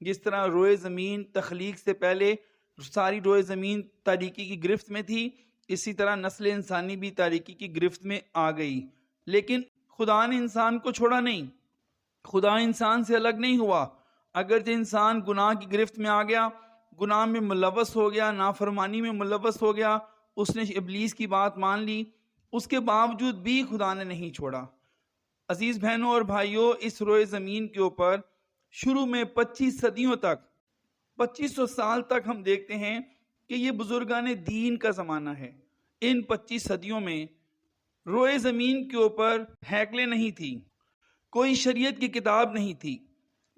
جس طرح روئے زمین تخلیق سے پہلے ساری روئے زمین تاریکی کی گرفت میں تھی، اسی طرح نسل انسانی بھی تاریکی کی گرفت میں آ گئی۔ لیکن خدا نے انسان کو چھوڑا نہیں، خدا انسان سے الگ نہیں ہوا۔ اگرچہ انسان گناہ کی گرفت میں آ گیا، گناہ میں ملوث ہو گیا، نافرمانی میں ملوث ہو گیا، اس نے ابلیس کی بات مان لی، اس کے باوجود بھی خدا نے نہیں چھوڑا۔ عزیز بہنوں اور بھائیوں، اس روئے زمین کے اوپر شروع میں 25 صدیوں تک، 2500 سال تک ہم دیکھتے ہیں کہ یہ بزرگان دین کا زمانہ ہے۔ ان 25 صدیوں میں روئے زمین کے اوپر ہیکلیں نہیں تھی، کوئی شریعت کی کتاب نہیں تھی،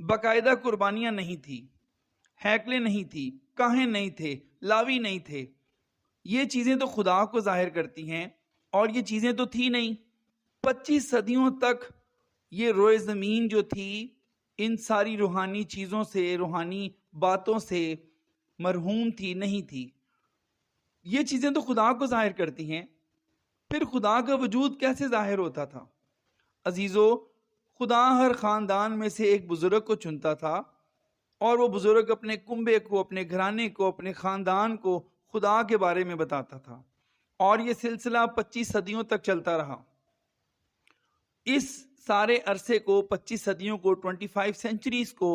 باقاعدہ قربانیاں نہیں تھی، ہیکلیں نہیں تھی، کاہن نہیں تھے، لاوی نہیں تھے۔ یہ چیزیں تو خدا کو ظاہر کرتی ہیں، اور یہ چیزیں تو تھی نہیں۔ 25 صدیوں تک یہ روئے زمین جو تھی ان ساری روحانی چیزوں سے، روحانی باتوں سے مرہون تھی، نہیں تھی۔ یہ چیزیں تو خدا کو ظاہر کرتی ہیں، پھر خدا کا وجود کیسے ظاہر ہوتا تھا؟ عزیزو، خدا ہر خاندان میں سے ایک بزرگ کو چنتا تھا، اور وہ بزرگ اپنے کنبے کو، اپنے گھرانے کو، اپنے خاندان کو خدا کے بارے میں بتاتا تھا، اور یہ سلسلہ 25 صدیوں تک چلتا رہا۔ اس سارے عرصے کو، 25 صدیوں کو، 25 سینچریز کو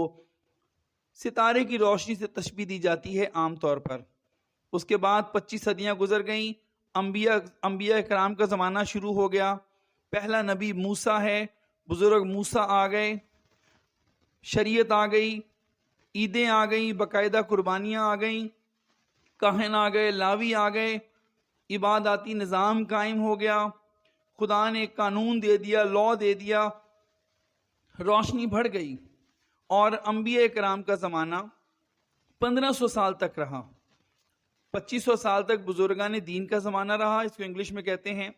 ستارے کی روشنی سے تشبیہ دی جاتی ہے عام طور پر۔ اس کے بعد 25 صدیاں گزر گئیں، انبیاء اکرام کا زمانہ شروع ہو گیا۔ پہلا نبی موسیٰ ہے، بزرگ موسیٰ آ گئے، شریعت آ گئی، عیدیں آ گئیں، باقاعدہ قربانیاں آ گئیں، کاہن آ گئے، لاوی آ گئے، عباداتی نظام قائم ہو گیا، خدا نے قانون دے دیا، لا دے دیا، روشنی بڑھ گئی۔ اور انبیاء کرام کا زمانہ 1500 سال تک رہا۔ 2500 سال تک بزرگان دین کا زمانہ رہا، اس کو انگلش میں کہتے ہیں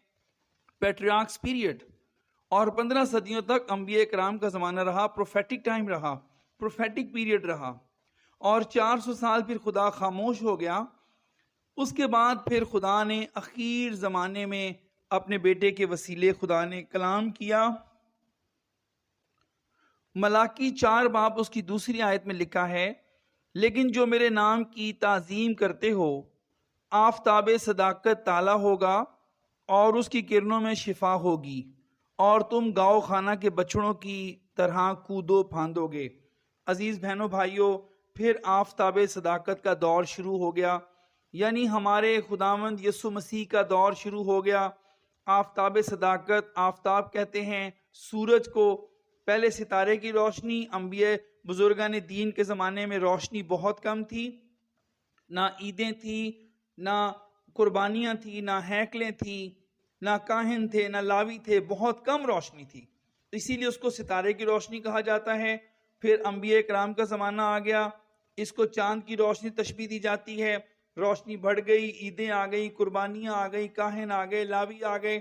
پیٹریارکس پیریڈ، اور 15 صدیوں تک انبیاء کرام کا زمانہ رہا، پروفیٹک ٹائم رہا، پروفیٹک پیریڈ رہا، اور 400 سال پھر خدا خاموش ہو گیا۔ اس کے بعد پھر خدا نے اخیر زمانے میں اپنے بیٹے کے وسیلے خدا نے کلام کیا۔ ملاکی 4 باب اس کی 2 آیت میں لکھا ہے، لیکن جو میرے نام کی تعظیم کرتے ہو، آفتاب صداقت تالا ہوگا اور اس کی کرنوں میں شفا ہوگی، اور تم گاؤ خانہ کے بچڑوں کی طرح کودو پھاندو گے۔ عزیز بہنوں بھائیوں، پھر آفتاب صداقت کا دور شروع ہو گیا، یعنی ہمارے خداوند یسوع مسیح کا دور شروع ہو گیا۔ آفتاب صداقت، آفتاب کہتے ہیں سورج کو، پہلے ستارے کی روشنی۔ انبیاء بزرگان دین کے زمانے میں روشنی بہت کم تھی، نہ عیدیں تھی، نہ قربانیاں تھی، نہ ہیکلیں تھی، نہ کاہن تھے، نہ لاوی تھے، بہت کم روشنی تھی، اسی لیے اس کو ستارے کی روشنی کہا جاتا ہے۔ پھر انبیاء کرام کا زمانہ آ گیا، اس کو چاند کی روشنی تشبیہ دی جاتی ہے۔ روشنی بڑھ گئی، عیدیں آ گئی، قربانیاں آ گئی، کاہن آ گئے، لاوی آ گئے۔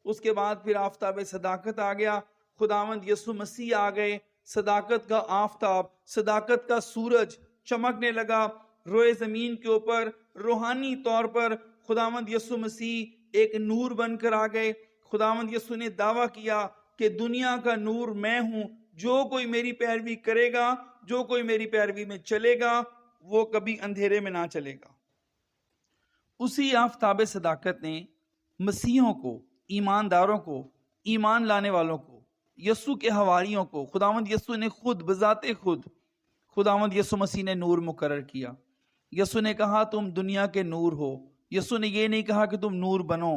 اس کے بعد پھر آفتاب صداقت آ گیا، خداوند یسوع مسیح آ گئے، صداقت کا آفتاب، صداقت کا سورج چمکنے لگا روئے زمین کے اوپر۔ روحانی طور پر خداوند یسوع مسیح ایک نور بن کر آ گئے۔ خداوند یسوع نے دعویٰ کیا کہ دنیا کا نور میں ہوں، جو کوئی میری پیروی کرے گا، جو کوئی میری پیروی میں چلے گا، وہ کبھی اندھیرے میں نہ چلے گا۔ اسی آفتاب صداقت نے مسیحوں کو، ایمانداروں کو، ایمان لانے والوں کو، یسوع کے حواریوں کو خداوند یسوع نے خود بذات خود، خداوند یسوع مسیح نے نور مقرر کیا۔ یسوع نے کہا تم دنیا کے نور ہو۔ یسوع نے یہ نہیں کہا کہ تم نور بنو،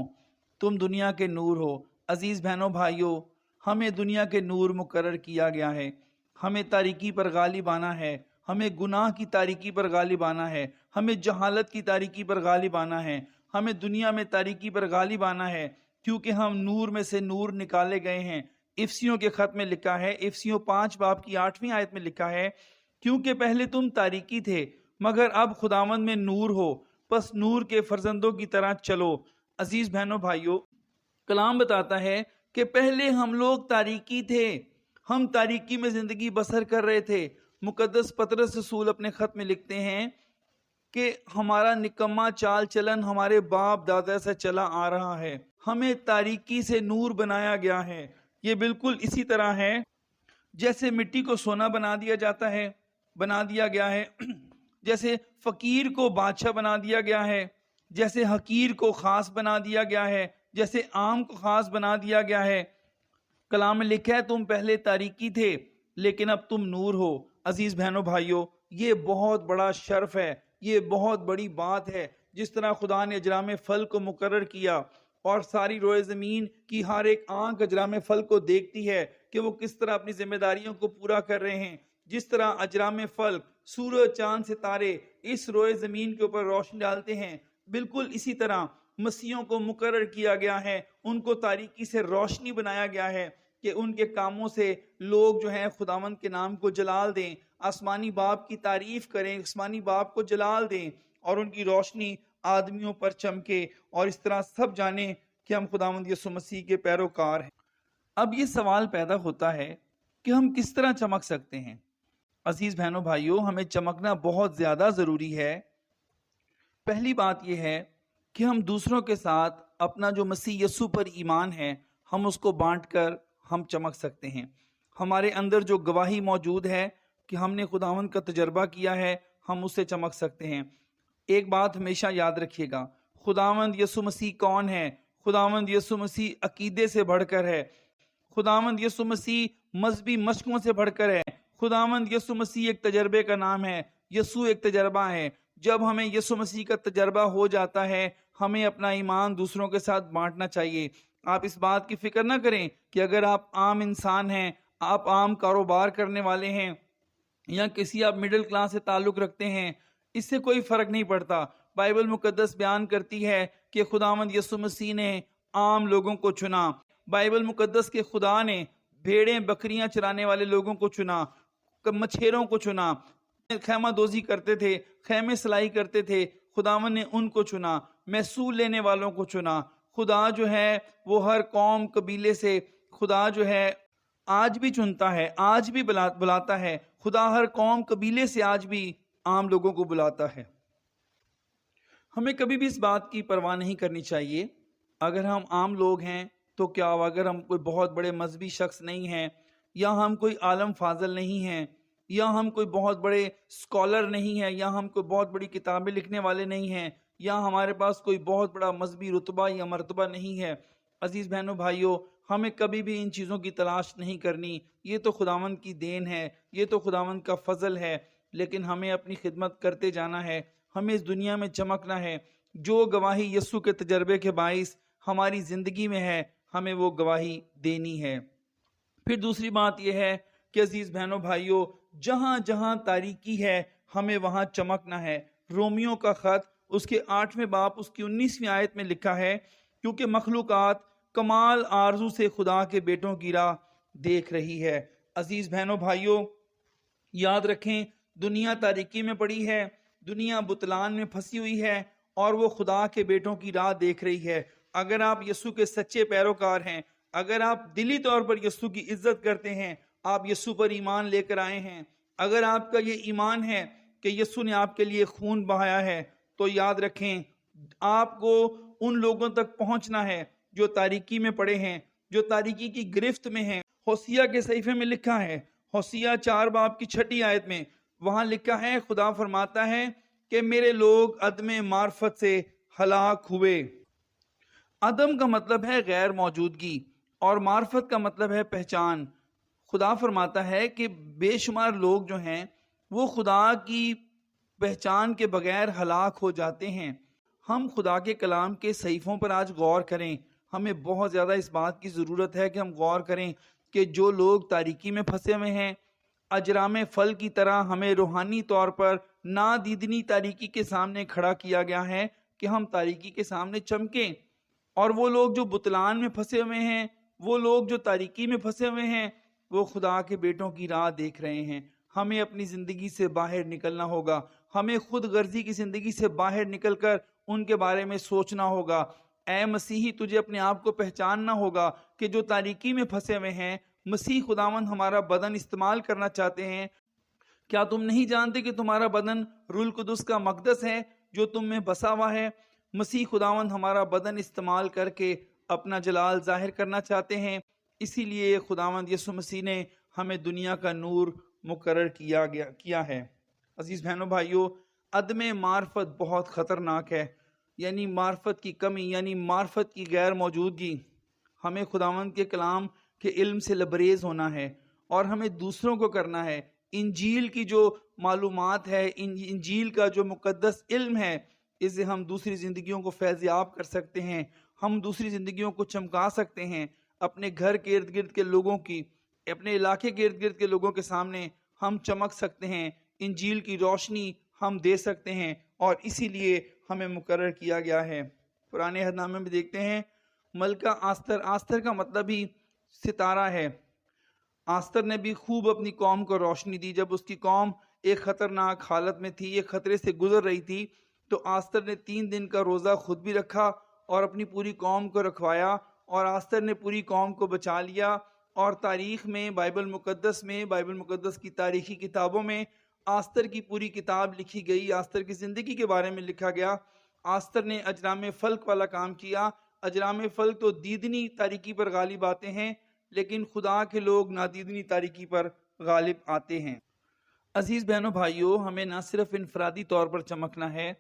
تم دنیا کے نور ہو۔ عزیز بہنوں بھائیوں، ہمیں دنیا کے نور مقرر کیا گیا ہے، ہمیں تاریکی پر غالب آنا ہے، ہمیں گناہ کی تاریکی پر غالب آنا ہے، ہمیں جہالت کی تاریکی پر غالب آنا ہے، ہمیں دنیا میں تاریکی پر غالب آنا ہے، کیونکہ ہم نور میں سے نور نکالے گئے ہیں۔ افسیوں کے خط میں لکھا ہے، افسیوں 5 باب کی 8ویں آیت میں لکھا ہے، کیونکہ پہلے تم تاریکی تھے مگر اب خداوند میں نور ہو، پس نور کے فرزندوں کی طرح چلو۔ عزیز بہنوں بھائیوں، کلام بتاتا ہے کہ پہلے ہم لوگ تاریکی تھے، ہم تاریکی میں زندگی بسر کر رہے تھے۔ مقدس پطرس رسول اپنے خط میں لکھتے ہیں کہ ہمارا نکما چال چلن ہمارے باپ دادا سے چلا آ رہا ہے، ہمیں تاریکی سے نور بنایا گیا ہے۔ یہ بالکل اسی طرح ہے جیسے مٹی کو سونا بنا دیا جاتا ہے، بنا دیا گیا ہے، جیسے فقیر کو بادشاہ بنا دیا گیا ہے، جیسے حقیر کو خاص بنا دیا گیا ہے، جیسے عام کو خاص بنا دیا گیا ہے۔ کلام میں لکھا ہے تم پہلے تاریکی تھے لیکن اب تم نور ہو۔ عزیز بہنوں بھائیوں، یہ بہت بڑا شرف ہے، یہ بہت بڑی بات ہے۔ جس طرح خدا نے اجرام فلک کو مقرر کیا اور ساری روئے زمین کی ہر ایک آنکھ اجرام فلک کو دیکھتی ہے کہ وہ کس طرح اپنی ذمہ داریوں کو پورا کر رہے ہیں، جس طرح اجرام فلک، سورج، چاند، ستارے اس روئے زمین کے اوپر روشنی ڈالتے ہیں، بالکل اسی طرح مسیحوں کو مقرر کیا گیا ہے، ان کو تاریکی سے روشنی بنایا گیا ہے کہ ان کے کاموں سے لوگ جو ہیں خداوند کے نام کو جلال دیں، آسمانی باپ کی تعریف کریں، آسمانی باپ کو جلال دیں اور ان کی روشنی آدمیوں پر چمکے، اور اس طرح سب جانیں کہ ہم خداوند یسوع مسیح کے پیروکار ہیں۔ اب یہ سوال پیدا ہوتا ہے کہ ہم کس طرح چمک سکتے ہیں؟ عزیز بہنوں بھائیوں، ہمیں چمکنا بہت زیادہ ضروری ہے۔ پہلی بات یہ ہے کہ ہم دوسروں کے ساتھ اپنا جو مسیح یسوع پر ایمان ہے ہم اس کو بانٹ کر ہم چمک سکتے ہیں۔ ہمارے اندر جو گواہی موجود ہے کہ ہم نے خداوند کا تجربہ کیا ہے، ہم اس سے چمک سکتے ہیں۔ ایک بات ہمیشہ یاد رکھیے گا، خداوند یسوع مسیح کون ہے؟ خداوند یسوع مسیح عقیدے سے بڑھ کر ہے، خداوند یسوع مسیح مذہبی مشقوں سے بڑھ کر ہے، خداوند یسوع مسیح ایک تجربے کا نام ہے، یسوع ایک تجربہ ہے۔ جب ہمیں یسوع مسیح کا تجربہ ہو جاتا ہے ہمیں اپنا ایمان دوسروں کے ساتھ بانٹنا چاہیے۔ آپ اس بات کی فکر نہ کریں کہ اگر آپ عام انسان ہیں، آپ عام کاروبار کرنے والے ہیں یا کسی آپ مڈل کلاس سے تعلق رکھتے ہیں، اس سے کوئی فرق نہیں پڑتا۔ بائبل مقدس بیان کرتی ہے کہ خداوند یسوع مسیح نے عام لوگوں کو چنا۔ بائبل مقدس کے خدا نے بھیڑیں بکریاں چرانے والے لوگوں کو چنا، مچھیروں کو چنا، خیمہ دوزی کرتے تھے، خیمے سلائی کرتے تھے، خداوند نے ان کو چنا، محصول لینے والوں کو چنا۔ خدا جو ہے وہ ہر قوم قبیلے سے خدا جو ہے آج بھی چنتا ہے، آج بھی بلاتا ہے۔ خدا ہر قوم قبیلے سے آج بھی عام لوگوں کو بلاتا ہے۔ ہمیں کبھی بھی اس بات کی پرواہ نہیں کرنی چاہیے اگر ہم عام لوگ ہیں تو کیا ہوا، اگر ہم کوئی بہت بڑے مذہبی شخص نہیں ہیں، یا ہم کوئی عالم فاضل نہیں ہیں، یا ہم کوئی بہت بڑے اسکالر نہیں ہیں، یا ہم کوئی بہت بڑی کتابیں لکھنے والے نہیں ہیں، یا ہمارے پاس کوئی بہت بڑا مذہبی رتبہ یا مرتبہ نہیں ہے۔ عزیز بہنوں بھائیوں، ہمیں کبھی بھی ان چیزوں کی تلاش نہیں کرنی، یہ تو خداوند کی دین ہے، یہ تو خداوند کا فضل ہے، لیکن ہمیں اپنی خدمت کرتے جانا ہے، ہمیں اس دنیا میں چمکنا ہے۔ جو گواہی یسوع کے تجربے کے باعث ہماری زندگی میں ہے ہمیں وہ گواہی دینی ہے۔ پھر دوسری بات یہ ہے کہ عزیز بہنوں بھائیوں، جہاں جہاں تاریکی ہے ہمیں وہاں چمکنا ہے۔ رومیو کا خط اس کے 8ویں باب اس کی 19ویں آیت میں لکھا ہے، کیونکہ مخلوقات کمال آرزو سے خدا کے بیٹوں کی راہ دیکھ رہی ہے۔ عزیز بہنوں بھائیوں، یاد رکھیں دنیا تاریکی میں پڑی ہے، دنیا بطلان میں پھنسی ہوئی ہے اور وہ خدا کے بیٹوں کی راہ دیکھ رہی ہے۔ اگر آپ یسوع کے سچے پیروکار ہیں، اگر آپ دلی طور پر یسوع کی عزت کرتے ہیں، آپ یسوع پر ایمان لے کر آئے ہیں، اگر آپ کا یہ ایمان ہے کہ یسوع نے آپ کے لیے خون بہایا ہے، تو یاد رکھیں آپ کو ان لوگوں تک پہنچنا ہے جو تاریکی میں پڑے ہیں، جو تاریکی کی گرفت میں ہیں۔ ہوسیہ کے صحیفے میں لکھا ہے، ہوسیہ 4 باب کی 6 آیت میں وہاں لکھا ہے، خدا فرماتا ہے کہ میرے لوگ عدم معرفت سے ہلاک ہوئے۔ عدم کا مطلب ہے غیر موجودگی اور معرفت کا مطلب ہے پہچان۔ خدا فرماتا ہے کہ بے شمار لوگ جو ہیں وہ خدا کی پہچان کے بغیر ہلاک ہو جاتے ہیں۔ ہم خدا کے کلام کے صحیفوں پر آج غور کریں، ہمیں بہت زیادہ اس بات کی ضرورت ہے کہ ہم غور کریں کہ جو لوگ تاریکی میں پھنسے ہوئے ہیں، اجرام فل کی طرح ہمیں روحانی طور پر نادیدنی تاریکی کے سامنے کھڑا کیا گیا ہے کہ ہم تاریکی کے سامنے چمکیں۔ اور وہ لوگ جو بطلان میں پھنسے ہوئے ہیں، وہ لوگ جو تاریکی میں پھنسے ہوئے ہیں، وہ خدا کے بیٹوں کی راہ دیکھ رہے ہیں۔ ہمیں اپنی زندگی سے باہر نکلنا ہوگا، ہمیں خود غرضی کی زندگی سے باہر نکل کر ان کے بارے میں سوچنا ہوگا۔ اے مسیحی، تجھے اپنے آپ کو پہچاننا ہوگا کہ جو تاریکی میں پھنسے ہوئے ہیں، مسیح خداوند ہمارا بدن استعمال کرنا چاہتے ہیں۔ کیا تم نہیں جانتے کہ تمہارا بدن روح القدس کا مقدس ہے جو تم میں بسا ہوا ہے؟ مسیح خداوند ہمارا بدن استعمال کر کے اپنا جلال ظاہر کرنا چاہتے ہیں۔ اسی لیے خداوند یسوع مسیح نے ہمیں دنیا کا نور مقرر کیا ہے۔ عزیز بہنوں بھائیوں، عدم معرفت بہت خطرناک ہے، یعنی معرفت کی کمی، یعنی معرفت کی غیر موجودگی۔ ہمیں خداوند کے کلام کے علم سے لبریز ہونا ہے اور ہمیں دوسروں کو کرنا ہے۔ انجیل کی جو معلومات ہے، انجیل کا جو مقدس علم ہے، اسے ہم دوسری زندگیوں کو فیض یاب کر سکتے ہیں، ہم دوسری زندگیوں کو چمکا سکتے ہیں، اپنے گھر کے ارد گرد کے لوگوں کی، اپنے علاقے کے ارد گرد کے لوگوں کے سامنے ہم چمک سکتے ہیں، انجیل کی روشنی ہم دے سکتے ہیں، اور اسی لیے ہمیں مقرر کیا گیا ہے۔ پرانے عہد نامے میں دیکھتے ہیں ملکہ آستر، آستر کا مطلب ہی ستارہ ہے۔ آستر نے بھی خوب اپنی قوم کو روشنی دی۔ جب اس کی قوم ایک خطرناک حالت میں تھی، ایک خطرے سے گزر رہی تھی، تو آستر نے 3 دن کا روزہ خود بھی رکھا اور اپنی پوری قوم کو رکھوایا، اور آستر نے پوری قوم کو بچا لیا۔ اور تاریخ میں، بائبل مقدس کی تاریخی کتابوں میں آستر کی پوری کتاب لکھی گئی، آستر کی زندگی کے بارے میں لکھا گیا۔ آستر نے اجرام فلک والا کام کیا۔ اجرام فلک تو دیدنی تاریکی پر غالب آتے ہیں، لیکن خدا کے لوگ نادیدنی تاریکی پر غالب آتے ہیں۔ عزیز بہنوں بھائیوں، ہمیں نہ صرف انفرادی طور پر چمکنا ہے،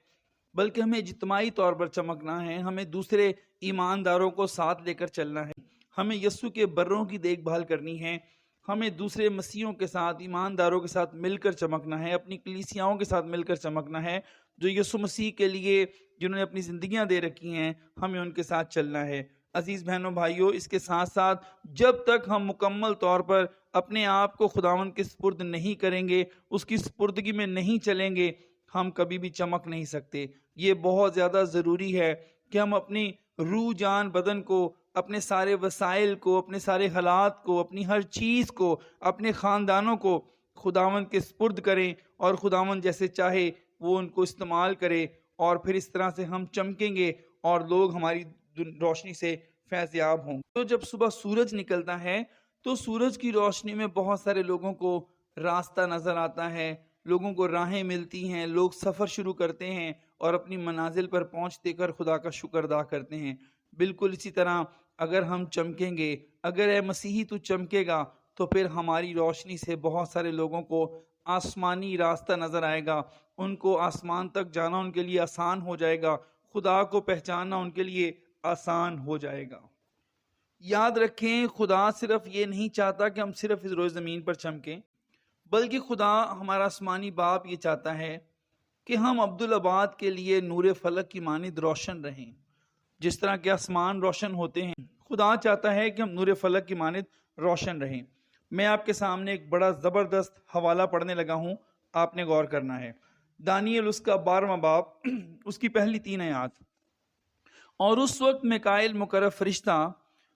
بلکہ ہمیں اجتماعی طور پر چمکنا ہے۔ ہمیں دوسرے ایمانداروں کو ساتھ لے کر چلنا ہے، ہمیں یسوع کے بروں کی دیکھ بھال کرنی ہے، ہمیں دوسرے مسیحوں کے ساتھ، ایمانداروں کے ساتھ مل کر چمکنا ہے، اپنی کلیسیاؤں کے ساتھ مل کر چمکنا ہے، جو یسوع مسیح کے لیے جنہوں نے اپنی زندگیاں دے رکھی ہیں، ہمیں ان کے ساتھ چلنا ہے۔ عزیز بہنوں بھائیوں، اس کے ساتھ ساتھ جب تک ہم مکمل طور پر اپنے آپ کو خداوند کے سپرد نہیں کریں گے، اس کی سپردگی میں نہیں چلیں گے، ہم کبھی بھی چمک نہیں سکتے۔ یہ بہت زیادہ ضروری ہے کہ ہم اپنی روح، جان، بدن کو، اپنے سارے وسائل کو، اپنے سارے حالات کو، اپنی ہر چیز کو، اپنے خاندانوں کو خداوند کے سپرد کریں، اور خداوند جیسے چاہے وہ ان کو استعمال کرے، اور پھر اس طرح سے ہم چمکیں گے اور لوگ ہماری روشنی سے فیض یاب ہوں۔ تو جب صبح سورج نکلتا ہے تو سورج کی روشنی میں بہت سارے لوگوں کو راستہ نظر آتا ہے، لوگوں کو راہیں ملتی ہیں، لوگ سفر شروع کرتے ہیں اور اپنی منازل پر پہنچتے کر خدا کا شکر ادا کرتے ہیں۔ بالکل اسی طرح اگر ہم چمکیں گے، اگر اے مسیحی تو چمکے گا، تو پھر ہماری روشنی سے بہت سارے لوگوں کو آسمانی راستہ نظر آئے گا، ان کو آسمان تک جانا ان کے لیے آسان ہو جائے گا، خدا کو پہچاننا ان کے لیے آسان ہو جائے گا۔ یاد رکھیں، خدا صرف یہ نہیں چاہتا کہ ہم صرف اس روئے زمین پر چمکیں، بلکہ خدا ہمارا آسمانی باپ یہ چاہتا ہے کہ ہم عبدالآباد کے لیے نور فلک کی مانند روشن رہیں۔ جس طرح کہ آسمان روشن ہوتے ہیں، خدا چاہتا ہے کہ ہم نور فلک کی مانند روشن رہیں۔ میں آپ کے سامنے ایک بڑا زبردست حوالہ پڑھنے لگا ہوں، آپ نے غور کرنا ہے۔ دانیل اس کا 12واں باب، اس کی پہلی 3 آیات۔ اور اس وقت میکائیل مقرب فرشتہ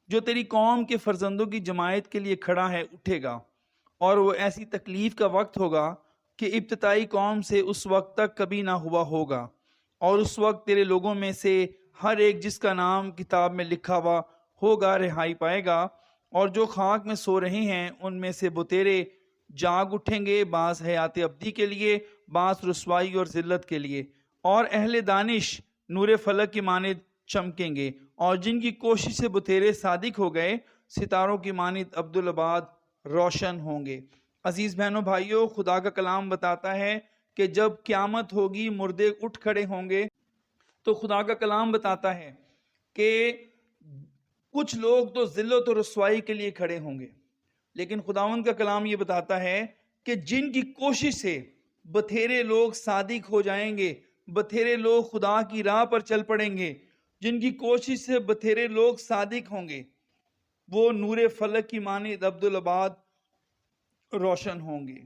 جو تیری قوم کے فرزندوں کی جماعت کے لیے کھڑا ہے اٹھے گا، اور وہ ایسی تکلیف کا وقت ہوگا کہ ابتدائی قوم سے اس وقت تک کبھی نہ ہوا ہوگا، اور اس وقت تیرے لوگوں میں سے ہر ایک جس کا نام کتاب میں لکھا ہوا ہوگا رہائی پائے گا، اور جو خاک میں سو رہے ہیں ان میں سے بتیرے جاگ اٹھیں گے، بعض حیات ابدی کے لیے، بعض رسوائی اور ذلت کے لیے، اور اہل دانش نور فلک کی مانند چمکیں گے، اور جن کی کوشش سے بتیرے صادق ہو گئے ستاروں کی مانند عبدالآباد روشن ہوں گے۔ عزیز بہنوں بھائیوں، خدا کا کلام بتاتا ہے کہ جب قیامت ہوگی، مردے اٹھ کھڑے ہوں گے، تو خدا کا کلام بتاتا ہے کہ کچھ لوگ تو ذلت و رسوائی کے لیے کھڑے ہوں گے، لیکن خداوند کا کلام یہ بتاتا ہے کہ جن کی کوشش سے بتھیرے لوگ صادق ہو جائیں گے، بتھیرے لوگ خدا کی راہ پر چل پڑیں گے، جن کی کوشش سے بتھیرے لوگ صادق ہوں گے، وہ نور فلک کی مانند عبدالآباد روشن ہوں گے۔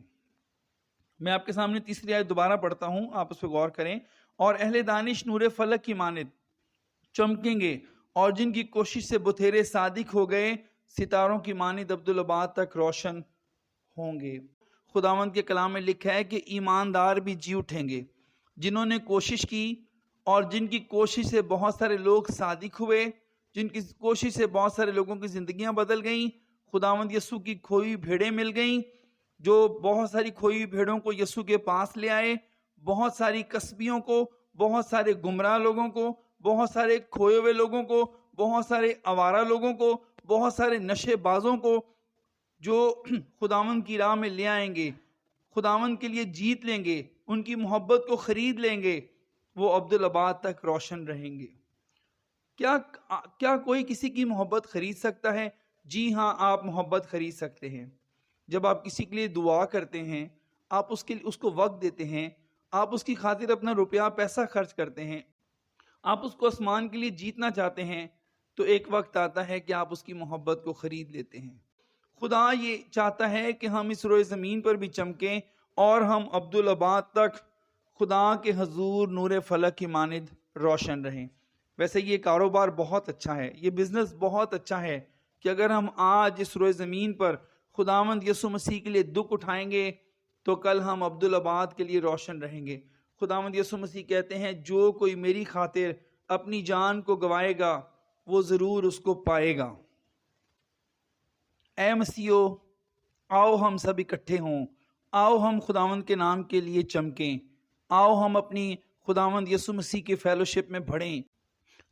میں آپ کے سامنے تیسری آیت دوبارہ پڑھتا ہوں، آپ اس پہ غور کریں۔ اور اہل دانش نور فلک کی مانند چمکیں گے، اور جن کی کوشش سے بتھیرے صادق ہو گئے ستاروں کی مانند عبدالآباد تک روشن ہوں گے۔ خداوند کے کلام میں لکھا ہے کہ ایماندار بھی جی اٹھیں گے، جنہوں نے کوشش کی اور جن کی کوشش سے بہت سارے لوگ صادق ہوئے، جن کی کوشش سے بہت سارے لوگوں کی زندگیاں بدل گئیں، خداوند یسوع کی کھوئی بھیڑیں مل گئیں، جو بہت ساری کھوئی بھیڑوں کو یسوع کے پاس لے آئے، بہت ساری کسبیوں کو، بہت سارے گمراہ لوگوں کو، بہت سارے کھوئے ہوئے لوگوں کو، بہت سارے آوارہ لوگوں کو، بہت سارے نشے بازوں کو، جو خداوند کی راہ میں لے آئیں گے، خداوند کے لیے جیت لیں گے، ان کی محبت کو خرید لیں گے، وہ عبدالآباد تک روشن رہیں گے۔ کیا کوئی کسی کی محبت خرید سکتا ہے؟ جی ہاں، آپ محبت خرید سکتے ہیں۔ جب آپ کسی کے لیے دعا کرتے ہیں، آپ اس کو وقت دیتے ہیں، آپ اس کی خاطر اپنا روپیہ پیسہ خرچ کرتے ہیں، آپ اس کو آسمان کے لیے جیتنا چاہتے ہیں، تو ایک وقت آتا ہے کہ آپ اس کی محبت کو خرید لیتے ہیں۔ خدا یہ چاہتا ہے کہ ہم اس روئے زمین پر بھی چمکیں اور ہم عبدالآباد تک خدا کے حضور نور فلک کی مانند روشن رہیں۔ ویسے یہ کاروبار بہت اچھا ہے، یہ بزنس بہت اچھا ہے کہ اگر ہم آج اس روئے زمین پر خداوند یسوع مسیح کے لیے دکھ اٹھائیں گے تو کل ہم عبدالآباد کے لیے روشن رہیں گے۔ خداوند یسوع مسیح کہتے ہیں جو کوئی میری خاطر اپنی جان کو گوائے گا وہ ضرور اس کو پائے گا۔ اے مسیحو، آؤ ہم سب اکٹھے ہوں، آؤ ہم خداوند کے نام کے لیے چمکیں، آؤ ہم اپنی خداوند یسوع مسیح کے فیلوشپ میں بڑھیں،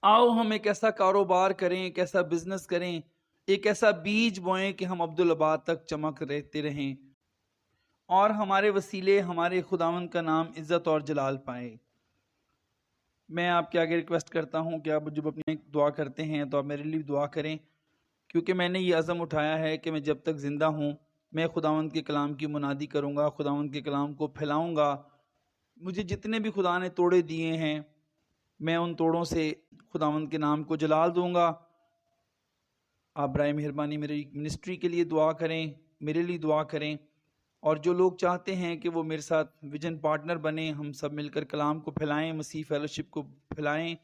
آؤ ہم ایک ایسا کاروبار کریں، ایک ایسا بزنس کریں، ایک ایسا بیج بوئیں کہ ہم عبدالآباد تک چمک رہتے رہیں اور ہمارے وسیلے ہمارے خداوند کا نام عزت اور جلال پائے۔ میں آپ کے آگے ریکویسٹ کرتا ہوں کہ آپ جب اپنی دعا کرتے ہیں تو آپ میرے لیے دعا کریں، کیونکہ میں نے یہ عزم اٹھایا ہے کہ میں جب تک زندہ ہوں میں خداوند کے کلام کی منادی کروں گا، خداوند کے کلام کو پھیلاؤں گا۔ مجھے جتنے بھی خدا نے توڑے دیے ہیں میں ان توڑوں سے خداوند کے نام کو جلال دوں گا۔ آپ برائے مہربانی میری منسٹری کے لیے دعا کریں، میرے لیے دعا کریں، اور جو لوگ چاہتے ہیں کہ وہ میرے ساتھ ویژن پارٹنر بنیں، ہم سب مل کر کلام کو پھیلائیں، مسیح فیلوشپ کو پھیلائیں،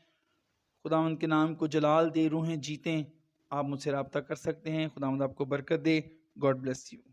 خداوند کے نام کو جلال دے، روحیں جیتیں، آپ مجھ سے رابطہ کر سکتے ہیں۔ خداوند آپ کو برکت دے۔ God bless you.